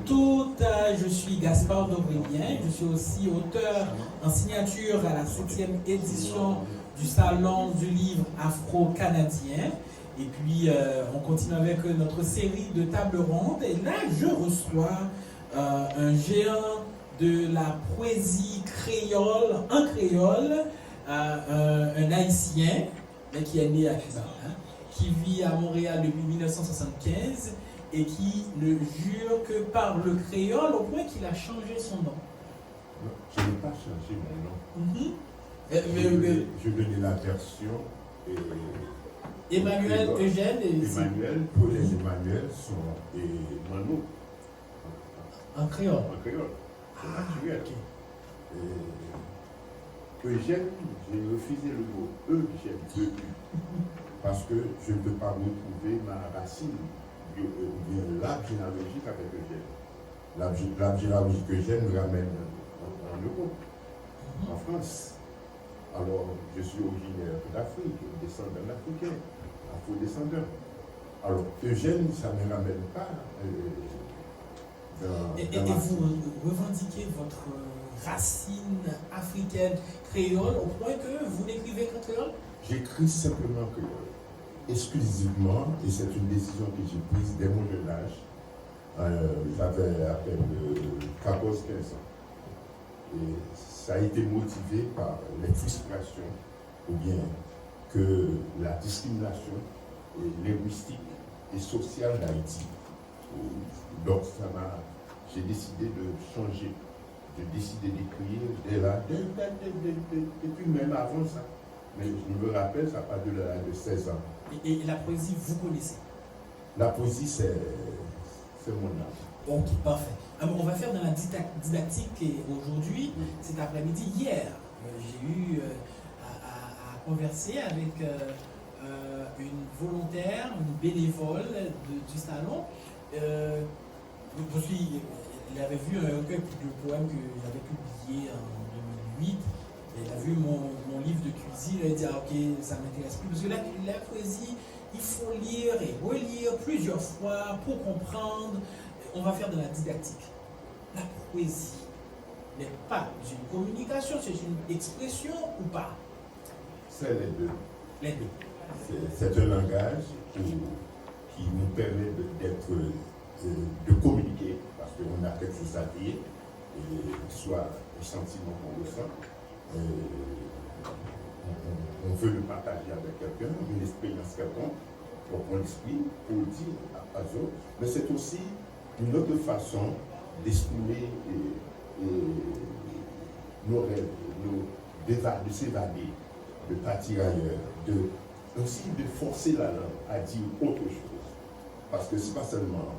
toutes, je suis Gaspard Dobrélien, je suis aussi auteur en signature à la 7e édition du Salon du livre afro-canadien. Et puis, on continue avec notre série de tables rondes. Et là, je reçois un géant de la poésie créole, un créole, un haïtien, mais qui est né à Cuba, qui vit à Montréal depuis 1975 et qui ne jure que par le créole au point qu'il a changé son nom. Non, je n'ai pas changé mon nom. Je venais la version. Emmanuel, Eugène et Emmanuel, Paulin Emmanuel sont mon nom. En créole. En créole. C'est naturel. Eugène, j'ai refusé le mot Eugène, E-U, parce que je ne peux pas retrouver ma racine, l'arbre généalogique avec Eugène. L'arbre généalogique Eugène me ramène en Europe, en France. Alors, je suis originaire d'Afrique, descendant africain, afro-descendant. Alors, Eugène, ça ne me ramène pas et vous revendiquez votre racine africaine créole au point que vous n'écrivez qu'en créole? J'écris simplement créole, exclusivement, et c'est une décision que j'ai prise dès mon jeune âge. J'avais à peine 14-15 ans. Et ça a été motivé par les frustrations ou bien que la discrimination linguistique et sociale d'Haïti. Donc j'ai décidé de changer, j'ai décidé d'écrire dès là, depuis même avant ça. Mais je me rappelle, ça part de l'âge de 16 ans. Et la poésie, vous connaissez? La poésie, c'est mon âge. Ok, parfait. Alors, on va faire dans la didactique aujourd'hui, cet après-midi. Hier, j'ai eu à converser avec une volontaire, une bénévole du salon. Il avait vu un recueil de poèmes que j'avais publié en 2008. Il a vu mon livre de cuisine. Il a dit, ok, ça m'intéresse plus. Parce que la poésie, il faut lire et relire plusieurs fois pour comprendre. On va faire de la didactique. La poésie n'est pas une communication, c'est une expression ou pas? C'est les deux. Les deux. C'est un langage qui nous permet de communiquer, parce qu'on a quelque chose à dire, soit le sentiment qu'on ressent. On veut le partager avec quelqu'un, une expérience quelconque, donc on l'exprime pour le dire à d'autres, mais c'est aussi une autre façon d'exprimer nos rêves, de s'évader, de partir ailleurs, aussi de forcer la langue à dire autre chose. Parce que ce n'est pas seulement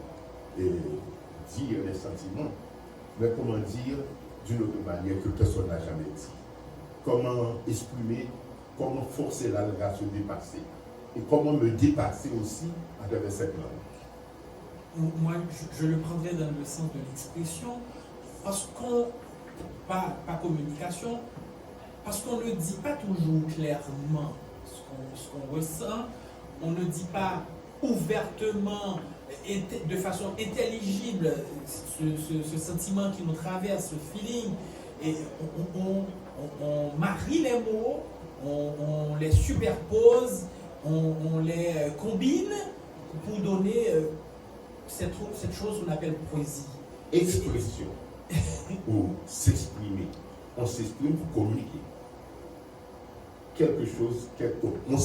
dire les sentiments, mais comment dire d'une autre manière que personne n'a jamais dit. Comment exprimer, comment forcer la langue à se dépasser. Et comment me dépasser aussi à travers cette langue. Moi, je le prendrais dans le sens de l'expression, parce qu'on, pas communication, parce qu'on ne dit pas toujours clairement ce qu'on ressent, on ne dit pas ouvertement, de façon intelligible, ce sentiment qui nous traverse, ce feeling, et on marie les mots, on les superpose, on les combine pour donner cette chose qu'on appelle poésie. Expression ou s'exprimer. On s'exprime pour communiquer. Quelque chose, on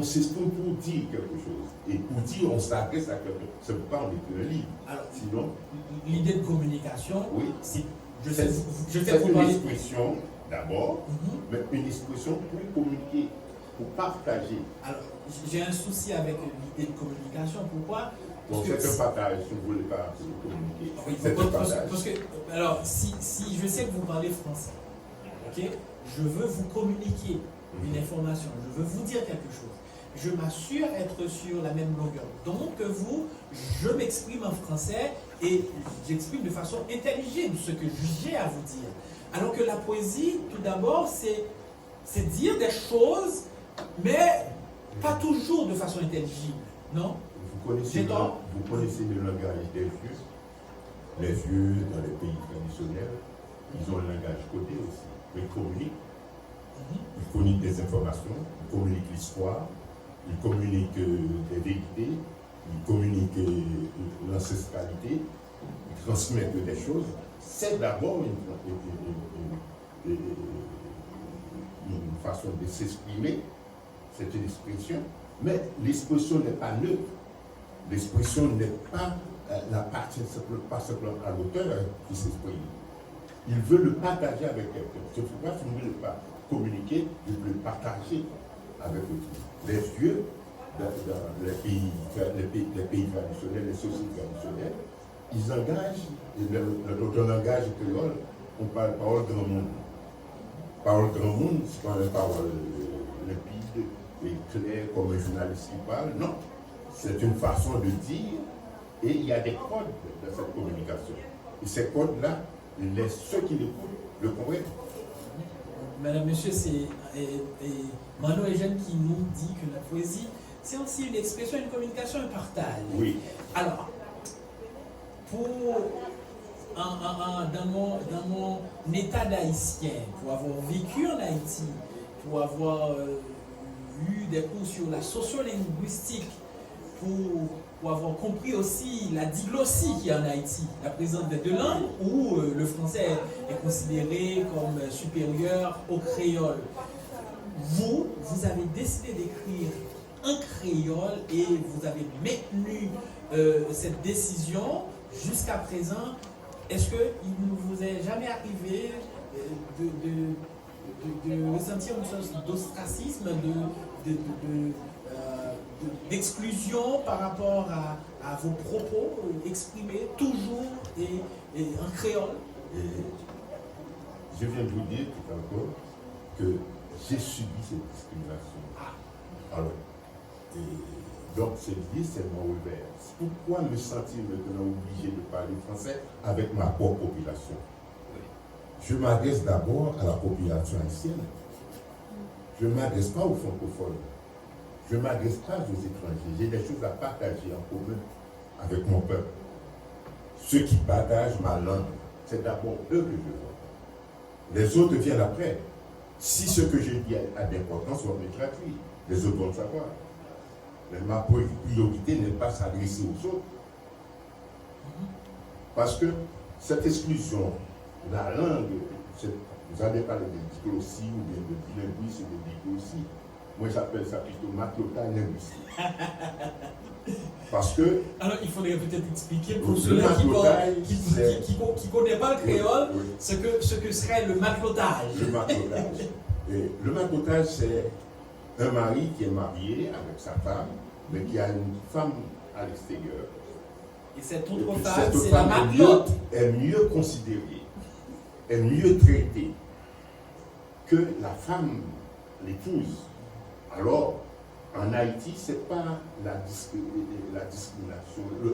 s'exprime pour dire quelque chose. Et pour dire, on s'adresse à quelqu'un. C'est pourquoi on écrit un livre. Alors, sinon, l'idée de communication, oui, c'est une expression d'abord, mais une expression pour communiquer, pour partager. Alors, j'ai un souci avec l'idée de communication. Pourquoi? Donc c'est un partage, si vous voulez pas communiquer. Oui, c'est un partage. Parce que, alors, si je sais que vous parlez français, ok, je veux vous communiquer une information, je veux vous dire quelque chose. Je m'assure être sur la même longueur. Donc, je m'exprime en français et j'exprime de façon intelligible ce que j'ai à vous dire. Alors que la poésie, tout d'abord, c'est dire des choses, mais pas toujours de façon intelligible, non? Vous connaissez le langage des vieux. Les vieux, dans les pays traditionnels, ils ont un langage codé aussi. Ils communiquent. Ils communiquent des informations, ils communiquent l'histoire, ils communiquent des vérités, ils communiquent l'ancestralité, ils transmettent des choses. C'est d'abord une façon de s'exprimer, c'est une expression, mais l'expression n'est pas neutre. L'expression n'est pas n'appartient pas simplement à l'auteur qui s'exprime. Il veut le partager avec quelqu'un. C'est pourquoi si vous ne voulez pas communiquer, il veut le partager avec autrui. Les vieux, dans les pays traditionnels, les sociétés traditionnelles, ils engagent, notre langage créole, on parle parole grand monde. Parole grand monde, c'est pas une parole limpide et claire comme un journaliste qui parle, non. C'est une façon de dire, et il y a des codes dans cette communication. Et ces codes-là, ceux qui l'écoutent le comprennent. Madame, monsieur, c'est Mano Eugène qui nous dit que la poésie, c'est aussi une expression, une communication, un partage. Oui. Alors, dans mon état d'haïtien, pour avoir vécu en Haïti, pour avoir eu des cours sur la sociolinguistique, pour avoir compris aussi la diglossie qu'il y a en Haïti, la présence des deux langues, où le français est considéré comme supérieur au créole. Vous avez décidé d'écrire en créole et vous avez maintenu cette décision jusqu'à présent. Est-ce qu'il ne vous est jamais arrivé de ressentir une sorte d'ostracisme, d'exclusion par rapport à vos propos exprimés toujours et en créole? Je viens de vous dire tout encore que j'ai subi cette discrimination. Alors, donc cette vie, c'est mon revers. Pourquoi me sentir maintenant obligé de parler français avec ma propre population? Je m'adresse d'abord à la population haïtienne. Je ne m'adresse pas aux francophones. Je ne m'adresse pas aux étrangers. J'ai des choses à partager en commun avec mon peuple. Ceux qui partagent ma langue, c'est d'abord eux que je vois. Les autres viennent après. Si ce que je dis a d'importance, on va me traduire. Les autres vont le savoir. Mais ma priorité n'est pas s'adresser aux autres. Parce que cette exclusion, la langue, vous avez parlé de diglossie ou bien de bilinguisme et de diglossie. Moi, j'appelle ça plutôt maclotage linguistique. Parce que... Alors, il faudrait peut-être expliquer pour ceux qui ne connaissent pas le créole, oui. ce que serait le maclotage. Le maclotage. Le maclotage, c'est un mari qui est marié avec sa femme, mais qui a une femme à l'extérieur. Et cette autre femme, c'est la maclote. Est mieux considérée, est mieux traitée que la femme, l'épouse. Alors, en Haïti, ce n'est pas la discrimination, le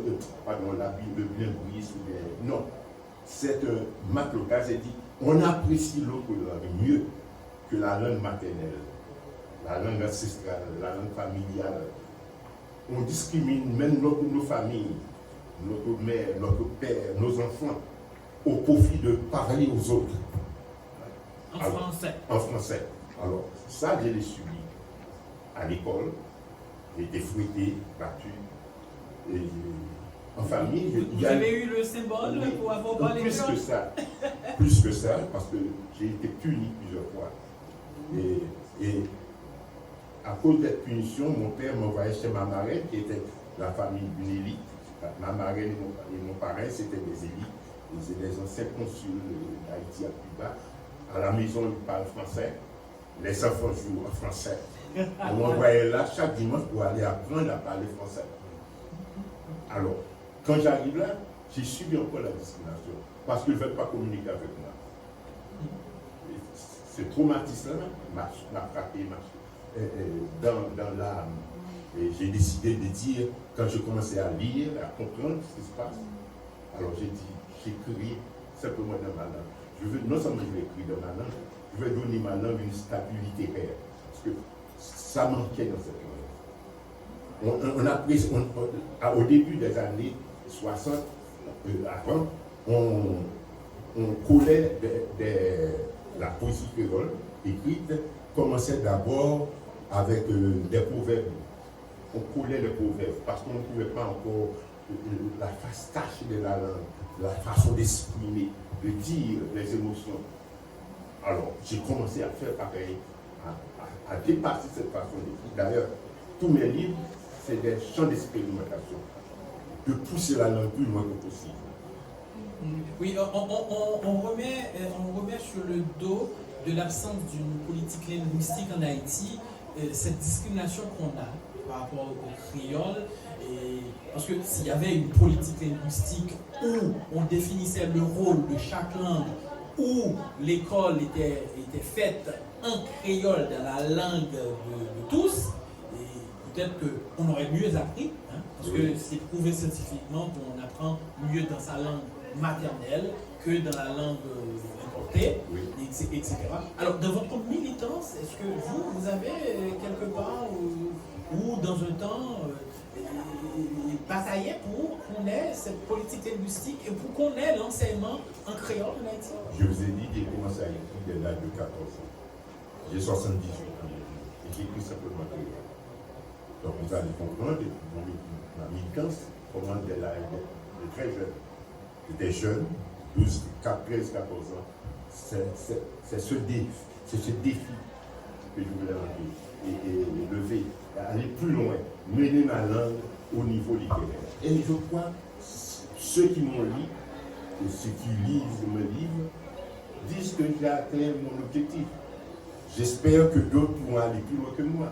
bilinguisme, non. C'est un maclotage, c'est dit, on apprécie l'autre langue mieux que la langue maternelle, la langue ancestrale, la langue familiale. On discrimine même nos familles, notre mère, notre père, nos enfants, au profit de parler aux autres. Français. En français. Alors, ça, je l'ai subi à l'école. J'ai été fouetté, battu. Et en famille. Vous avez eu le symbole pour avoir parlé plus que ça. Plus que ça, parce que j'ai été puni plusieurs fois. Et à cause de cette punition, mon père m'envoyait chez ma marraine, qui était la famille d'une élite. Ma marraine et mon parrain, c'était des élites. Ils étaient des anciens consuls d'Haïti à Cuba. À la maison, ils parlent français. Les enfants jouent en français. On m'envoyait là chaque dimanche pour aller apprendre à parler français. Alors, quand j'arrive là, j'ai subi encore la discrimination. Parce qu'ils ne veulent pas communiquer avec moi. Ce traumatisme-là m'a frappé dans l'âme. Et j'ai décidé de dire, quand je commençais à lire, à comprendre ce qui se passe, alors j'écris simplement dans ma langue. Non seulement je vais écrire dans ma langue, je vais donner ma langue une statut littéraire. Parce que ça manquait dans cette langue. Au début des années 60, avant, on collait la poésie créole écrite, commençait d'abord avec des proverbes. On collait les proverbes parce qu'on ne trouvait pas encore la face cachée de la langue, la façon d'exprimer, de dire les émotions. Alors, j'ai commencé à faire pareil, à dépasser cette façon d'écrire. D'ailleurs, tous mes livres, c'est des champs d'expérimentation, de pousser la langue plus loin que possible. Oui, on remet sur le dos de l'absence d'une politique linguistique en Haïti cette discrimination qu'on a par rapport au créole. Parce que s'il y avait une politique linguistique où on définissait le rôle de chaque langue, où l'école était faite en créole dans la langue de tous, peut-être qu'on aurait mieux appris, hein, parce que c'est prouvé scientifiquement qu'on apprend mieux dans sa langue maternelle que dans la langue importée, etc. Alors, dans votre militance, est-ce que vous avez quelque part ou dans un temps bataillé pour qu'on ait cette politique linguistique et pour qu'on ait l'enseignement en créole en Haïti? Je vous ai dit que j'ai commencé à écrire dès l'âge de 14 ans. J'ai 78 ans et j'écris simplement créole. Donc vous allez comprendre ma militance commence dès l'âge de très jeune. J'étais jeune, 12, 13, 14 ans. C'est ce défi que je voulais relever et lever, aller plus loin, mener ma langue au niveau littéraire. Et je crois ceux qui m'ont lu et ceux qui lisent mes livres disent que j'ai atteint mon objectif. J'espère que d'autres vont aller plus loin que moi.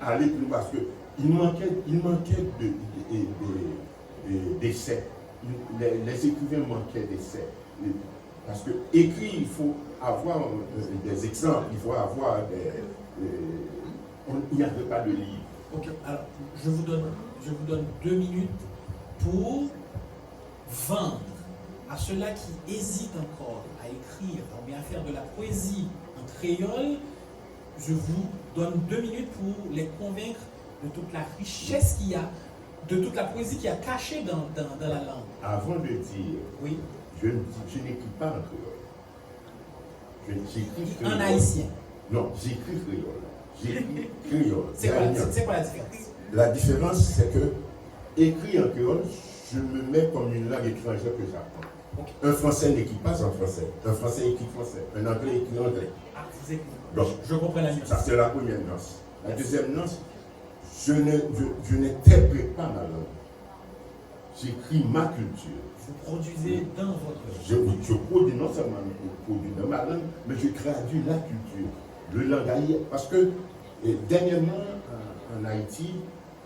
Aller plus loin parce qu'il manquait d'essais. Les écrivains manquaient d'essais. Parce que écrit, il faut avoir des exemples, il faut avoir il n'y avait pas de livre. Ok, alors je vous donne 2 minutes pour vendre à ceux-là qui hésitent encore à écrire, ou bien à faire de la poésie en créole. Je vous donne 2 minutes pour les convaincre de toute la richesse qu'il y a, de toute la poésie qu'il y a cachée dans la langue. Avant de dire, oui, je n'écris pas en créole. J'écris créole. En haïtien. Non, j'écris créole. J'écris créole. C'est quoi la différence? La différence, c'est que, écrit en créole, je me mets comme une langue étrangère que j'apprends. Okay. Un français n'écrit pas en français. Un français écrit français. Un anglais écrit anglais. Ah, vous écoutez. Donc, je comprends la nuance. Ça, c'est la première nuance. La deuxième nuance, je n'interprète pas ma langue. J'écris ma culture. Vous produisez dans votre langue. Je produis non seulement dans ma langue, mais je traduis la culture, le langage. Parce que dernièrement, en Haïti,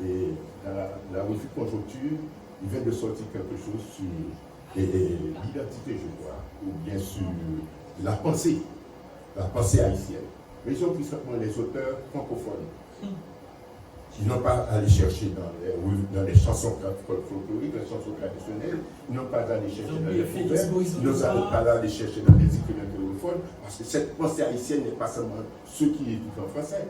et dans la revue Conjoncture, il vient de sortir quelque chose sur l'identité, je crois, ou bien sur la pensée haïtienne. Mais ils ont pris simplement les auteurs francophones. Ils n'ont pas allé chercher dans les chansons folkloriques, les chansons traditionnelles, ils n'ont pas allé chercher dans les proverbes, ils n'ont pas allé chercher dans les écrivains théophones, parce que cette pensée haïtienne n'est pas seulement ceux qui écoutent en français.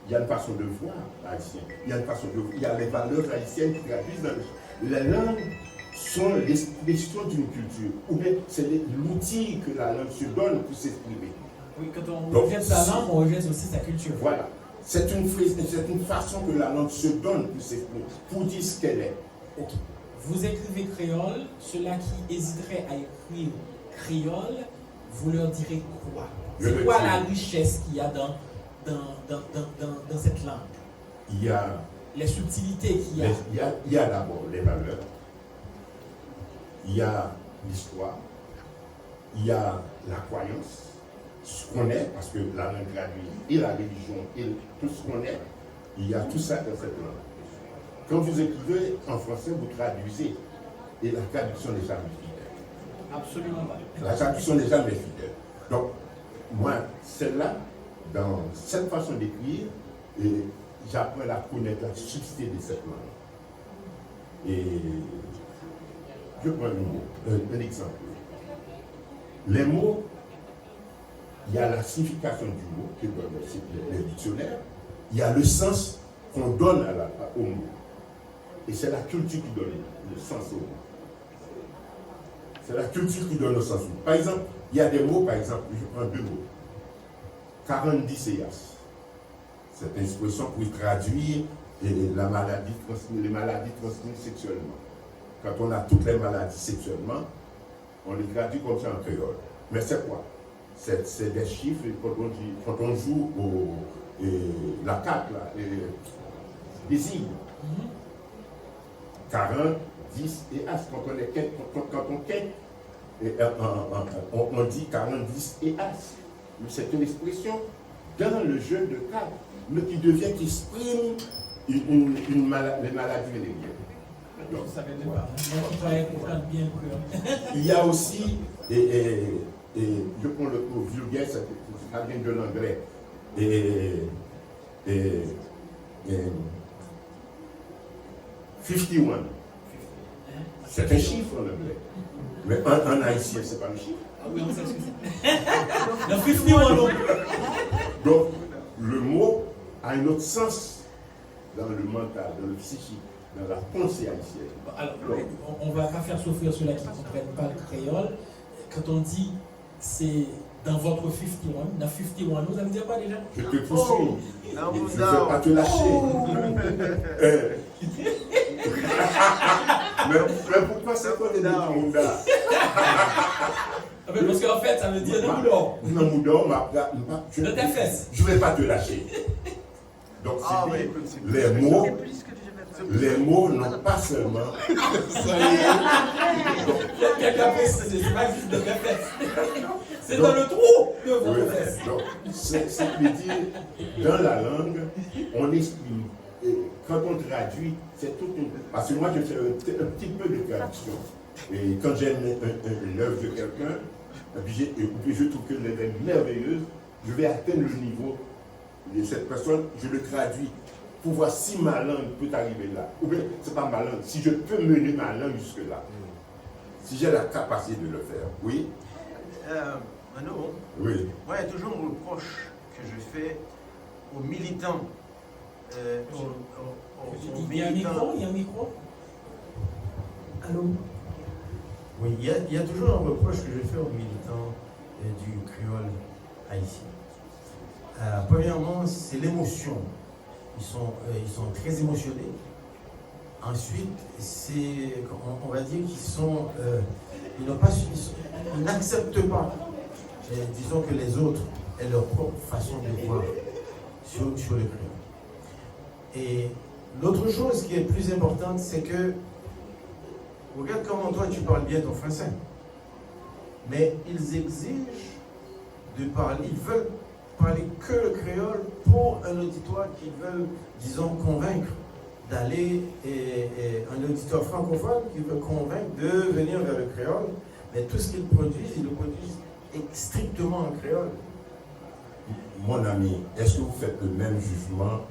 Il y a une façon de voir haïtienne, il y a les valeurs haïtiennes qui traduisent dans les langues sont l'expression d'une culture, ou bien c'est l'outil que la langue se donne pour s'exprimer. Oui, quand on rejette sa langue, on rejette aussi sa culture. Voilà. C'est une façon que la langue se donne pour s'exprimer, pour dire ce qu'elle est. Ok. Vous écrivez créole, ceux-là qui hésiteraient à écrire créole, vous leur direz quoi? C'est quoi la richesse qu'il y a dans cette langue? Il y a les subtilités qu'il y a. Il y a d'abord les valeurs, il y a l'histoire, il y a la croyance, ce qu'on est, parce que la langue traduit et la religion et tout ce qu'on est, il y a tout ça dans cette langue. Quand vous écrivez en français, vous traduisez, et la traduction n'est jamais fidèle. Absolument pas. La traduction n'est jamais fidèle. Donc, moi, celle-là, dans cette façon d'écrire, j'apprends à connaître la subtilité de cette langue. Et je prends un exemple. Les mots, il y a la signification du mot, que donne le dictionnaire, il y a le sens qu'on donne au mot. Et c'est la culture qui donne le sens au mot. C'est la culture qui donne le sens. Par exemple, il y a des mots, par exemple, je prends 2 mots. 40 CIAS. C'est une expression pour traduire les maladies transmises sexuellement. Quand on a toutes les maladies sexuellement, on les traduit comme ça en créole. Mais c'est quoi? C'est des chiffres, quand on joue la carte, là, les signes. 40, 10 et As. Quand on quête, on dit 40, 10 et As. Mais c'est une expression dans le jeu de cartes, mais qui exprime les maladies vénériennes. Je ne savais pas. Moi, je croyais comprendre bien que. Il y a aussi, je prends le mot vulgaire, ça vient de l'anglais. 51. C'est un chiffre en anglais. Mais en haïtien, c'est pas un chiffre. Ah oui, on sait ce que c'est. Le 51 non. Donc, le mot a un autre sens dans le mental, dans le psychique, dans la pensée haïtienne. Alors, on ne va pas faire souffrir ceux-là qui ne comprennent pas le créole. Quand on dit c'est dans votre 51, dans 51, vous allez dire quoi déjà? Je te poursuis. Je ne vais pas te lâcher. Mais pourquoi ça connaît de Mounda? Parce qu'en fait, ça veut dire de Moudon. Non, Moudon, de tes fesses. Je ne vais pas te lâcher. Donc, les mots n'ont pas seulement. Quelqu'un précise, c'est pas juste de tes fesses. C'est dans le trou de vos fesses. C'est ce qui veut dire, dans la langue, on exprime. Quand on traduit, c'est toute une. Parce que moi, je fais un petit peu de traduction. Et quand j'aime une œuvre de quelqu'un, je trouve que l'œuvre est merveilleuse, je vais atteindre le niveau de cette personne, je le traduis pour voir si ma langue peut arriver là. Ou bien, c'est pas ma langue, si je peux mener ma langue jusque-là. Si j'ai la capacité de le faire. Oui? Mano, oui. Moi, il y a toujours un reproche que je fais aux militants. Il y a un micro? Allô? Oui, il y a toujours un reproche que je fais aux militants du créole haïtien. Premièrement, c'est l'émotion. Ils sont très émotionnés. Ensuite, on va dire ils n'acceptent pas, disons que les autres aient leur propre façon de voir sur le créole. Et l'autre chose qui est plus importante, c'est que, regarde comment toi tu parles bien ton français, mais ils exigent de parler, ils veulent parler que le créole pour un auditoire qu'ils veulent, disons, convaincre d'aller, un auditoire francophone qui veut convaincre de venir vers le créole, mais tout ce qu'ils produisent, ils le produisent strictement en créole. Mon ami, est-ce que vous faites le même jugement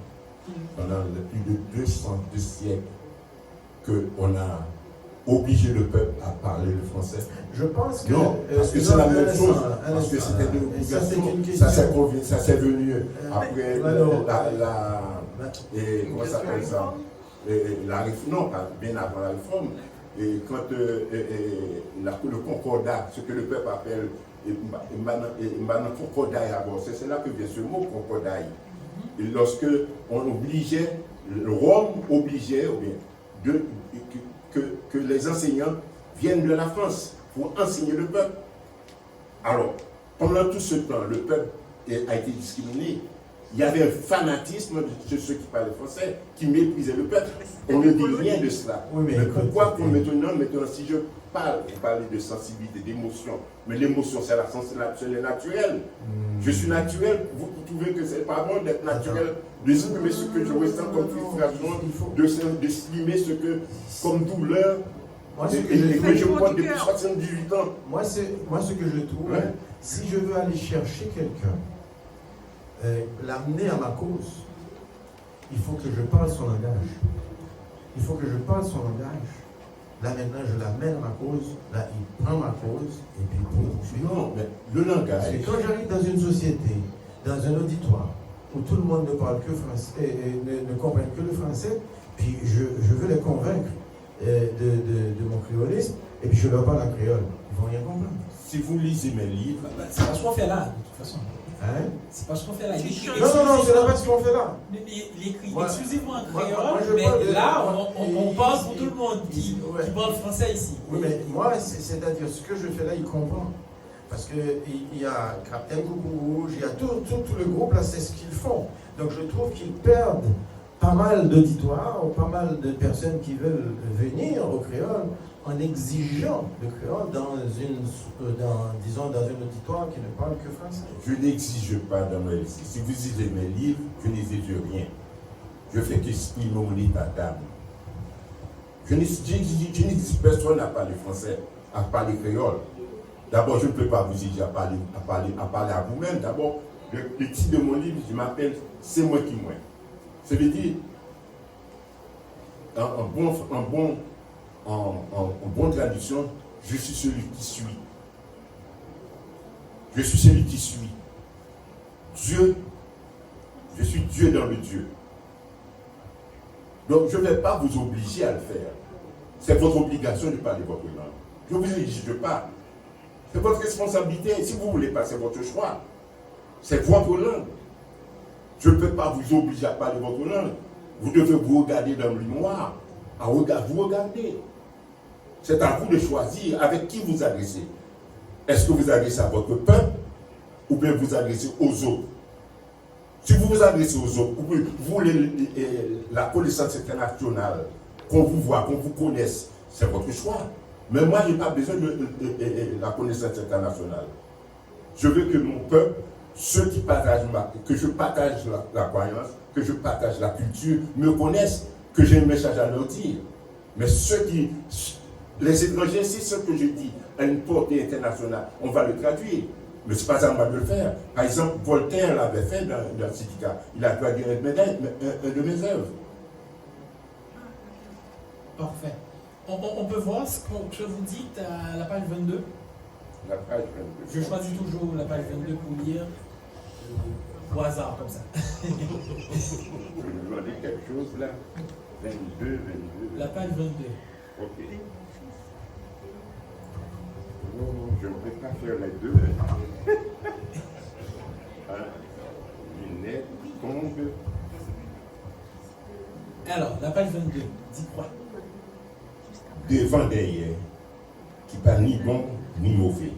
pendant plus de 202 siècles qu'on a obligé le peuple à parler le français? Je pense que... Non, parce que c'est la même chose. Parce que c'était de l'obligation. Ça s'est venu après comment ça s'appelle ça? La réforme, non, pas bien avant la réforme. Et quand le concordat, ce que le peuple appelle concordat, c'est là que vient ce mot concordat. Et lorsque on obligeait, Rome obligeait que les enseignants viennent de la France pour enseigner le peuple. Alors, pendant tout ce temps, le peuple a été discriminé. Il y avait un fanatisme de ceux qui parlaient français, qui méprisaient le peuple. On ne dit rien de cela. Oui, mais pourquoi maintenant, si je parle, vous parlez de sensibilité, d'émotion, mais l'émotion, c'est le naturel. Je suis naturel, vous trouvez que c'est pas bon d'être naturel, d'exprimer ce que je ressens comme frustration, d'exprimer ce que, comme douleur, que je porte depuis 78 ans. Moi, ce que je trouve, si je veux aller chercher quelqu'un, l'amener à ma cause, il faut que je parle son langage. Il faut que je parle son langage. Là maintenant, je l'amène à ma cause, là il prend ma cause, et puis pour non, mais le langage. Parce que quand j'arrive dans une société, dans un auditoire, où tout le monde ne parle que français, ne comprend que le français, puis je veux les convaincre de mon créolisme, et puis je leur parle en créole, ils vont rien comprendre. Si vous lisez mes livres, C'est pas ce qu'on fait là, de toute façon. Hein? C'est pas ce qu'on fait là. Il écrit Non, c'est pas ce qu'on fait là. Mais il écrit Moi- exclusivement en moi, créole, je mais parle de- là, moi- on pense pour tout le monde qui Ouais. parle français ici. Oui, mais moi, c'est-à-dire ce que je fais là, il comprend. Parce qu'il y a Captain Coucou Rouge, il y a tout le groupe là, c'est ce qu'ils font. Donc je trouve qu'ils perdent pas mal d'auditoires, ou pas mal de personnes qui veulent venir au créole en exigeant le créole dans un auditoire qui ne parle que français. je n'exige pas dans mes livres. Si vous lisez mes livres, je n'exige rien. Je fais qu'exprimer mon état d'âme. Je n'exige personne à parler français, à parler créole. D'abord, je ne peux pas vous exiger à parler à vous-même. D'abord, le titre de mon livre, je m'appelle C'est moi qui moi. Ça veut dire, en bonne traduction, je suis celui qui suis. Je suis celui qui suis. Dieu, je suis Dieu dans le Dieu. Donc, je ne vais pas vous obliger à le faire. C'est votre obligation de parler votre langue. Je ne vous exige pas. C'est votre responsabilité. Si vous voulez pas, c'est votre choix. C'est votre langue. Je ne peux pas vous obliger à parler votre langue. Vous devez vous regarder dans le miroir. Vous regardez. C'est à vous de choisir avec qui vous adressez. Est-ce que vous adressez à votre peuple ou bien vous adressez aux autres? Si vous vous adressez aux autres, vous voulez la connaissance internationale, qu'on vous voit, qu'on vous connaisse, c'est votre choix. Mais moi, je n'ai pas besoin de la connaissance internationale. Je veux que mon peuple, ceux qui partagent que je partage la croyance, que je partage la culture, me connaissent, que j'ai un message à leur dire. Mais les étrangers, c'est ce que je dis à une portée internationale, on va le traduire. Mais ce n'est pas à moi de le faire. Par exemple, Voltaire l'avait fait dans le syndicat. Il a traduit un de mes œuvres. Parfait. On peut voir ce que vous dites à la page 22. La page 22. Je choisis toujours la page 22 pour lire au hasard, comme ça. Je vais vous demander quelque chose là. 22. La page 22. Ok. Non, je ne peux pas faire les deux. Lunettes, tombe. Alors, la page 22, dis quoi? Devant derrière, qui pas ni bon ni mauvais,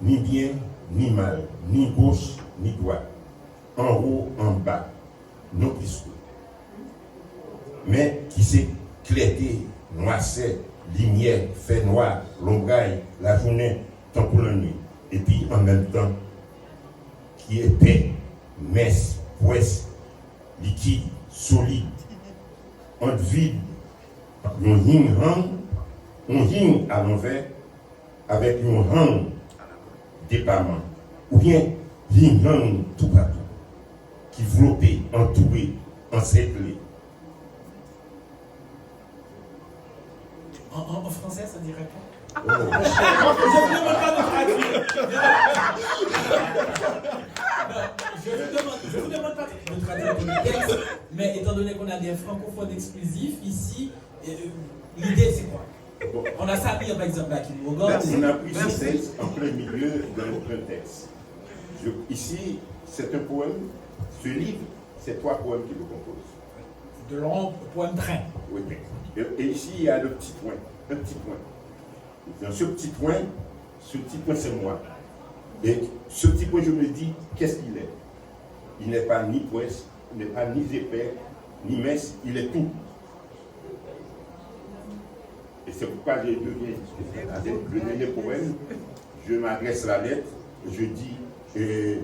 ni bien ni mal, ni gauche ni droite, en haut, en bas, non plus. Mais qui s'est clarté, noircé, lumière, fait noir, l'ombraille, la journée, temps pour la nuit, et puis en même temps, qui est paix, messe, poisse, liquide, solide, en vide, on yin à l'envers avec un hang déploiement, ou bien yin hang tout partout, qui floppé, entouré, encerclé. En français, ça dirait quoi? Oh. Je ne demande pas de traduire. Je vous demande pas de traduire le texte, mais étant donné qu'on a des francophones exclusifs ici, l'idée c'est quoi? Bon. On a Samir par exemple là qui nous regarde. On a pris ce texte en plein milieu d'un texte. Ici, c'est un poème. Ce livre, c'est 3 poèmes qui le composent. De longs poèmes train. Oui. Et ici, il y a le petit point. Un petit point. Dans ce petit point, c'est moi. Et ce petit point, je me dis, qu'est-ce qu'il est? Il n'est pas ni poète, il n'est pas ni épais, ni messe, il est tout. Et c'est pourquoi j'ai donné le dernier poème, je m'adresse la lettre, je dis, je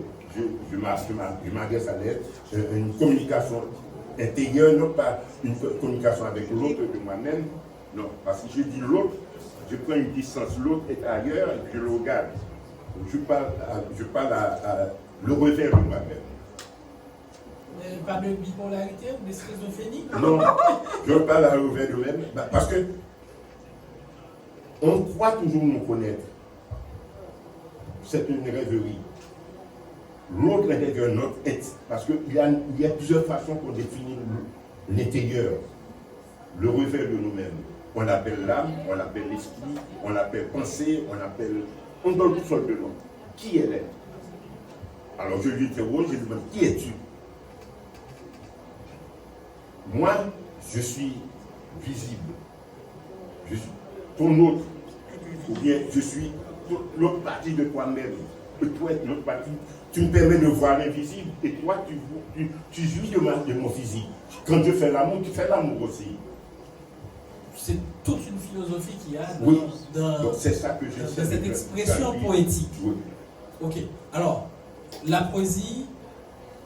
m'adresse à la lettre, une communication intérieure, non pas une communication avec l'autre de moi-même, non, parce que je dis l'autre, je prends une distance, l'autre est ailleurs, et je le regarde. Je parle à le revers de moi-même. Pas de bipolarité ou de schizophrénie? Non, je parle à le revers de moi-même, parce que on croit toujours nous connaître. C'est une rêverie. L'autre intérieur, notre être, parce qu'il y a plusieurs façons pour définir l'intérieur, le revers de nous-mêmes. On l'appelle l'âme, on l'appelle l'esprit, on l'appelle pensée, on donne toutes sortes de noms. Qui elle est? Alors je lui interroge, je lui demande, qui es-tu? Moi, je suis visible. Je suis ton autre. Ou bien je suis l'autre partie de toi-même. Toi, l'autre partie, tu me permets de voir l'invisible. Et toi, tu jouis de mon physique. Quand je fais l'amour, tu fais l'amour aussi. C'est toute une philosophie qu'il y a Oui. dans Donc c'est ça que dans j'essaie cette expression poétique. Oui. Ok. Alors, la poésie,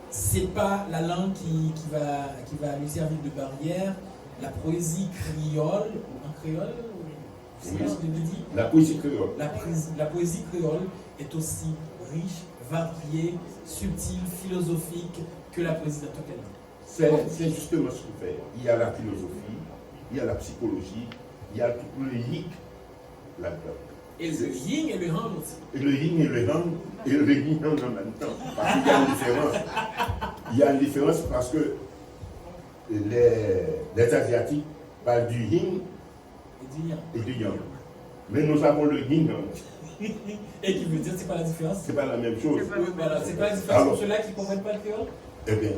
c'est pas la langue qui va lui servir de barrière. La poésie créole, en créole, c'est Oui. ce que je dis. La poésie créole. La poésie créole est aussi riche, variée, subtile, philosophique que la poésie d'Antoine. C'est justement ce qu'on fait. Il y a la philosophie, il y a la psychologie, il y a tout le hic là-dedans. Et le yin et le yang aussi. Et le yin et le yang, et le yin en même temps. Parce qu'il y a une différence. Il y a une différence parce que les Asiatiques parlent du yin et du yang. Mais nous avons le yin. Et qui veut dire, c'est pas la différence? C'est pas la même chose. Oui, voilà, c'est pas la différence pour ceux-là qui ne comprennent pas le créole? Eh bien,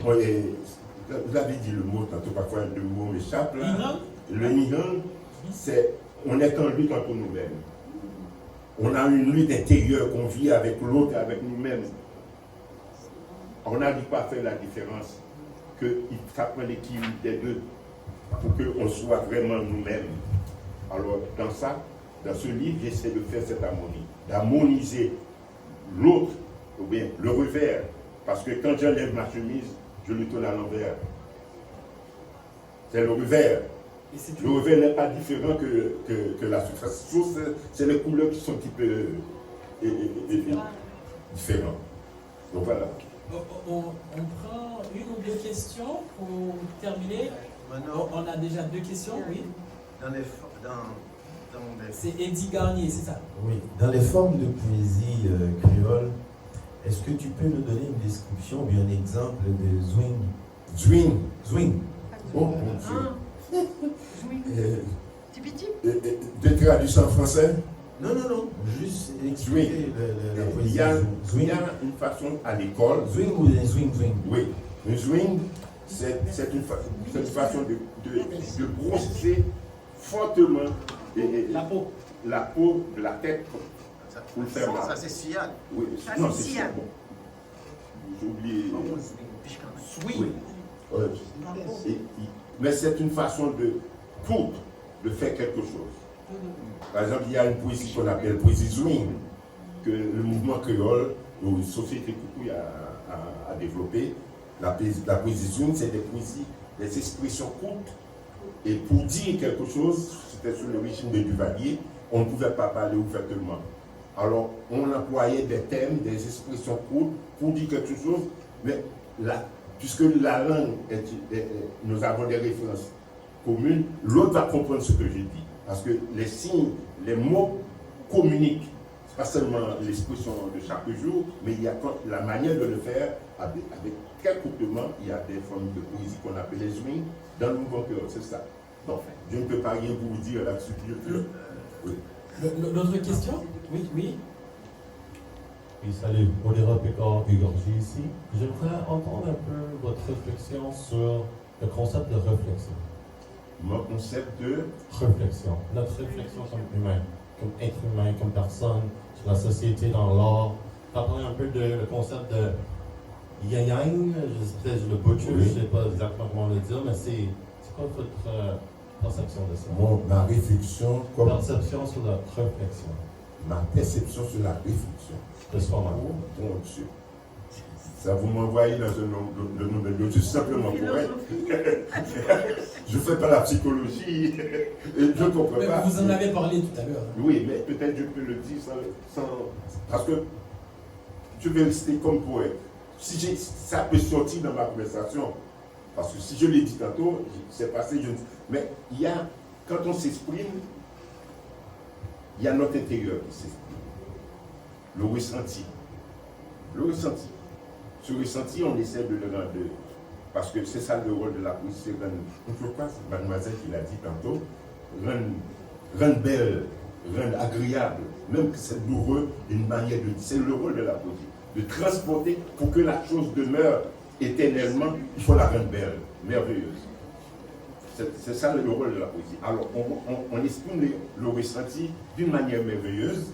vous avez dit le mot, tantôt parfois le mot m'échappe là. Le Nihon, c'est on est en lutte entre nous-mêmes. On a une lutte intérieure qu'on vit avec l'autre et avec nous-mêmes. On n'arrive pas à faire la différence, que ça prend l'équilibre des deux pour qu'on soit vraiment nous-mêmes. Alors, dans ce livre, j'essaie de faire cette harmonie, d'harmoniser l'autre, ou bien le revers. Parce que quand j'enlève ma chemise, je le tourne à l'envers. C'est le revers. Le revers n'est pas différent que la surface. C'est les couleurs qui sont un petit peu différentes. Donc voilà. On prend une ou deux questions pour terminer. Maintenant, On a déjà deux questions, oui. C'est Eddie Garnier, c'est ça? Oui, dans les formes de poésie créole, est-ce que tu peux nous donner une description ou bien un exemple de zwing? Zwing. Zwing. Oh mon Dieu. Tipiti? De traduction en français? Non, juste expliquer la poésie. Il y a Zwing. une façon à l'école. Zwing ou un swing? Oui. Le swing, c'est une façon de brosser fortement la peau de la tête pour le faire mal. Ça c'est sciade. Oui, Ça, non, c'est c'est sciade. bon. J'ai oublié. Swing. Oui. Mais c'est une façon de faire quelque chose. Par exemple, il y a une poésie qu'on appelle poésie swing, que le mouvement créole, ou Société Coucou a développé. La poésie swing, c'est des poésies, des expressions courtes. Et pour dire quelque chose, c'était sur le régime de Duvalier, on ne pouvait pas parler ouvertement. Alors, on employait des thèmes, des expressions courtes pour dire quelque chose, mais puisque la langue, nous avons des références communes, l'autre va comprendre ce que j'ai dit. Parce que les signes, les mots communiquent. Ce n'est pas seulement l'expression de chaque jour, mais il y a la manière de le faire avec quelques éléments. Il y a des formes de poésie qu'on appelle les swings dans le mouvement créole, c'est ça. Donc, je ne peux pas rien vous dire là-dessus. Oui. L'autre question? Oui. Oui, salut, Modéra Pécard Ugorgi ici. J'aimerais entendre un peu votre réflexion sur le concept de réflexion. Mon concept de Réflexion. Notre réflexion comme humain, comme être humain, comme personne, sur la société, dans l'art. Parler un peu de le concept de yang, peut-être je le butcher, Oui. je ne sais pas exactement comment le dire, mais c'est quoi votre perception de ça? ma réflexion, comme Perception sur la réflexion. ma perception sur la réflexion. De soi-même. Oh mon Dieu. Ça vous m'envoyez dans un nom de Dieu, tout simplement pour être. Je ne fais pas la psychologie, je ne comprends Mais pas. vous en avez parlé tout à l'heure. Oui, mais peut-être je peux le dire sans parce que je vais rester comme poète. Ça peut sortir dans ma conversation. Parce que si je l'ai dit tantôt, c'est passé, mais il y a, quand on s'exprime, il y a notre intérieur qui s'exprime. Le ressenti. Le ressenti. Ce ressenti, on essaie de le rendre Parce que c'est ça le rôle de la poésie, c'est rendre, je crois que c'est mademoiselle qui l'a dit tantôt, rendre belle, rendre agréable, même que c'est douloureux, une manière de dire. C'est le rôle de la poésie, de transporter pour que la chose demeure éternellement, il faut la rendre belle, merveilleuse. C'est ça le rôle de la poésie. Alors, on exprime le ressenti d'une manière merveilleuse,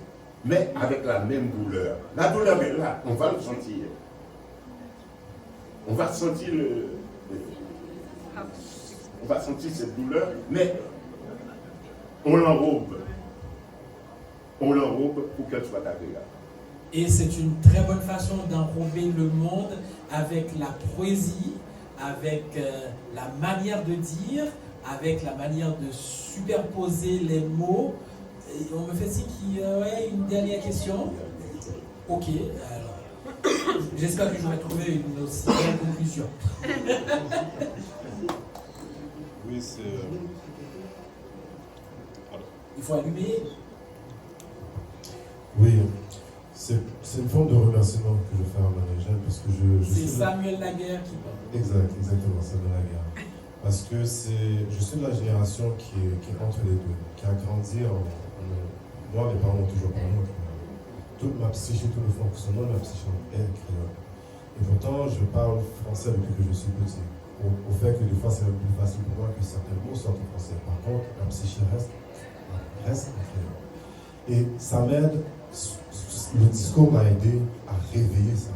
mais avec la même douleur. La douleur est là, on va le sentir. On va sentir on va sentir cette douleur, mais on l'enrobe. On l'enrobe pour qu'elle soit agréable. Et c'est une très bonne façon d'enrober le monde avec la poésie, avec la manière de dire, avec la manière de superposer les mots. Et on me fait signe qu'il y a une dernière question. Ok, alors j'espère que j'aurai trouvé une aussi belle conclusion. Oui, c'est... Il faut allumer. Oui, c'est une forme de remerciement que je fais à Marie-Jeanne parce que je C'est suis... Samuel Laguerre qui parle. Exactement, Samuel Laguerre. Parce que je suis de la génération qui est entre les deux, qui a grandi moi, mes parents ont toujours parlé en créole. Toute ma psyché, tout le fonctionnement de ma psyché est créole. Et pourtant, je parle français depuis que je suis petit. Au fait que des fois, c'est plus facile pour moi que certains mots sortent en français. Par contre, la psyché reste en créole. Et ça m'aide, le discours m'a aidé à réveiller ça.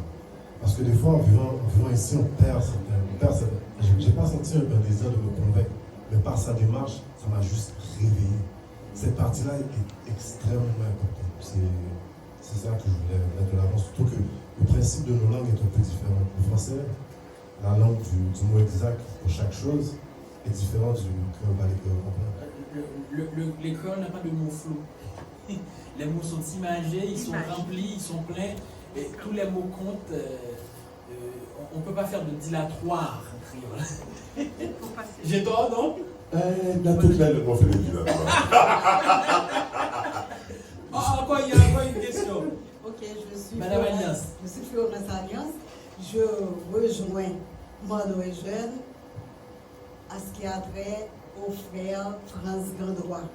Parce que des fois, en vivant ici, on perd certains. Je n'ai pas senti un désir de me convaincre, mais par sa démarche, ça m'a juste réveillé. Cette partie-là est extrêmement importante. C'est ça que je voulais mettre de l'avant. Surtout que le principe de nos langues est un peu différent. Le français, la langue du mot exact pour chaque chose, est différente du créole par les créoles. Les créoles n'ont pas de mots flous. Les mots sont imagés, ils sont remplis, ils sont pleins. Et tous les mots comptent. On ne peut pas faire de dilatoire en créole. J'ai tort, non? Dans toute la langue, on fait des dilatoires. Encore, il y a encore une question. Ok, je suis Madame Alliance. Je suis Florence Alliance. Je rejoins Mano et Jeune à ce qui a trait au frère France Gandroit,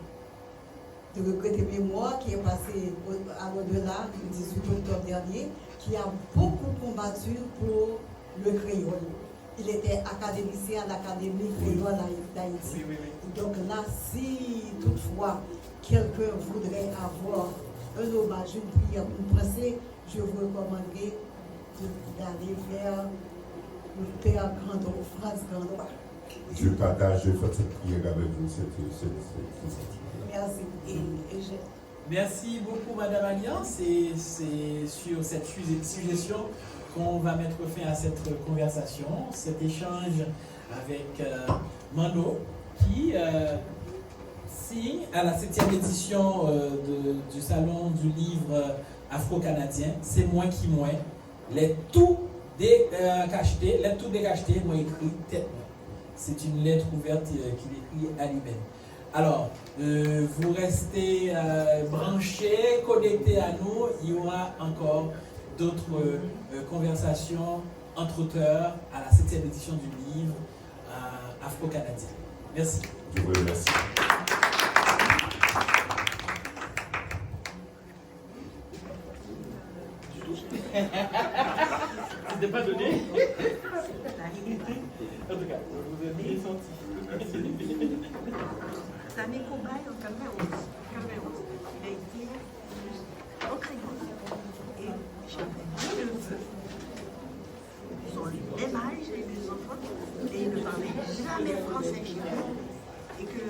de regretter mémoire qui est passé à l'au-delà le 18 octobre dernier, qui a beaucoup combattu pour le créole. Il était académicien à l'Académie créole d'Haïti. Oui. Donc là, si toutefois quelqu'un voudrait avoir un hommage, une prière, une pensée, je vous recommanderais d'aller vers le père Grandon, France Gandroit. Je partage, je fais cette prière avec vous. Merci. Merci beaucoup, Madame Alliance. Et c'est sur cette suggestion qu'on va mettre fin à cette conversation, cet échange avec Mano, qui signe à la 7e édition du Salon du Livre Afro-Canadien. C'est moi qui moi. Les tout décachetés, moi écrit tête. C'est une lettre ouverte qu'il écrit à lui-même. Alors, vous restez branchés, connectés à nous. Il y aura encore d'autres conversations entre auteurs à la 7e édition du livre Afro-Canadien. Merci. Je vous remercie. C'était pas donné. En tout cas, vous avez bien senti. C'est un écobaille en 91. Il a été au crayon. Et j'avais deux neveux. Ils ont lu des mailles, j'ai eu des enfants, et ils ne parlaient jamais français chez eux. Et que